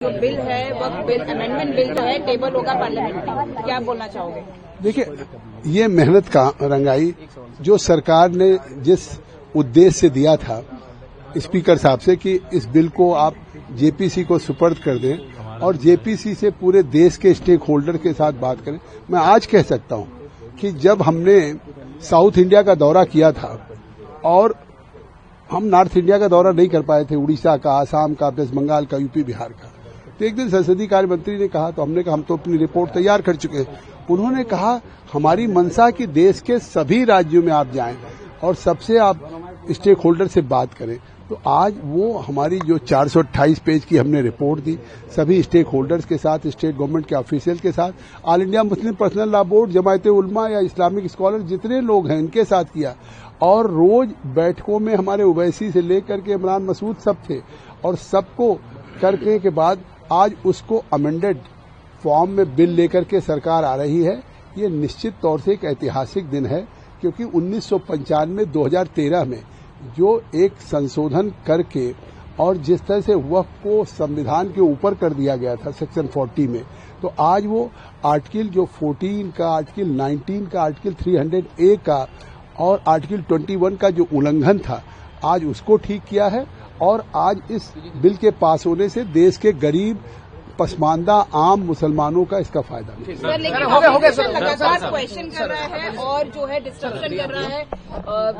जो बिल है वक्त बिल अमेंडमेंट बिल जो है टेबल होगा पार्लियामेंट में, क्या बोलना चाहोगे? देखिए, ये मेहनत का रंगाई जो सरकार ने जिस उद्देश्य से दिया था स्पीकर साहब से कि इस बिल को आप जेपीसी को सुपर्द कर दें और जेपीसी से पूरे देश के स्टेक होल्डर के साथ बात करें। मैं आज कह सकता हूं कि जब हमने साउथ इंडिया का दौरा किया था और हम नॉर्थ इंडिया का दौरा नहीं कर पाए थे, उड़ीसा का, आसाम का, वेस्ट बंगाल का, यूपी बिहार का, तो एक दिन संसदीय कार्य मंत्री ने कहा, तो हमने कहा हम तो अपनी रिपोर्ट तैयार कर चुके हैं। उन्होंने कहा हमारी मंशा कि देश के सभी राज्यों में आप जाएं और सबसे आप स्टेक होल्डर से बात करें। तो आज वो हमारी जो 428 पेज की हमने रिपोर्ट दी, सभी स्टेक होल्डर्स के साथ, स्टेट गवर्नमेंट के ऑफिशियल के साथ, all India Muslim personal law board, जमायते उलमा या इस्लामिक स्कॉलर जितने लोग हैं इनके साथ किया। और रोज बैठकों में हमारे ओवैसी से लेकर के इमरान मसूद सब थे और सबको करने के बाद आज उसको अमेंडेड फॉर्म में बिल लेकर के सरकार आ रही है। ये निश्चित तौर से एक ऐतिहासिक दिन है क्योंकि 1995-2013 में जो एक संशोधन करके और जिस तरह से वक्फ को संविधान के ऊपर कर दिया गया था सेक्शन 40 में, तो आज वो आर्टिकल जो 14 का, आर्टिकल 19 का, आर्टिकल 300A का और आर्टिकल 21 का जो उल्लंघन था आज उसको ठीक किया है। और आज इस बिल के पास होने से देश के गरीब, पसमानदा, आम मुसलमानों का इसका फायदा है। सर, लेकिन ऑपोजिशन लगातार क्वेश्चन कर रहा है और जो है डिस्ट्रक्शन कर रहा है,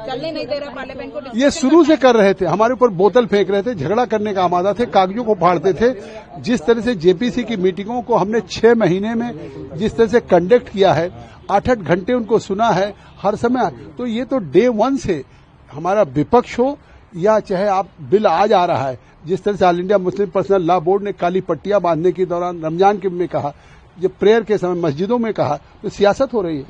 चलने नहीं दे रहा पार्लियामेंट को। ये शुरू से कर रहे थे, हमारे ऊपर बोतल फेंक रहे थे, झगड़ा करने का आमादा थे, कागजों को फाड़ते थे। जिस तरह से जेपीसी की मीटिंगों को हमने 6 महीने में जिस तरह से कंडक्ट किया है, 8-8 घंटे उनको सुना है हर समय, तो ये तो डे 1 से हमारा विपक्ष हो या चाहे आप बिल आज आ रहा है, जिस तरह से all India Muslim personal law board ने काली पट्टियां बांधने के दौरान रमजान के में कहा, जब प्रेयर के समय मस्जिदों में कहा, तो सियासत हो रही है।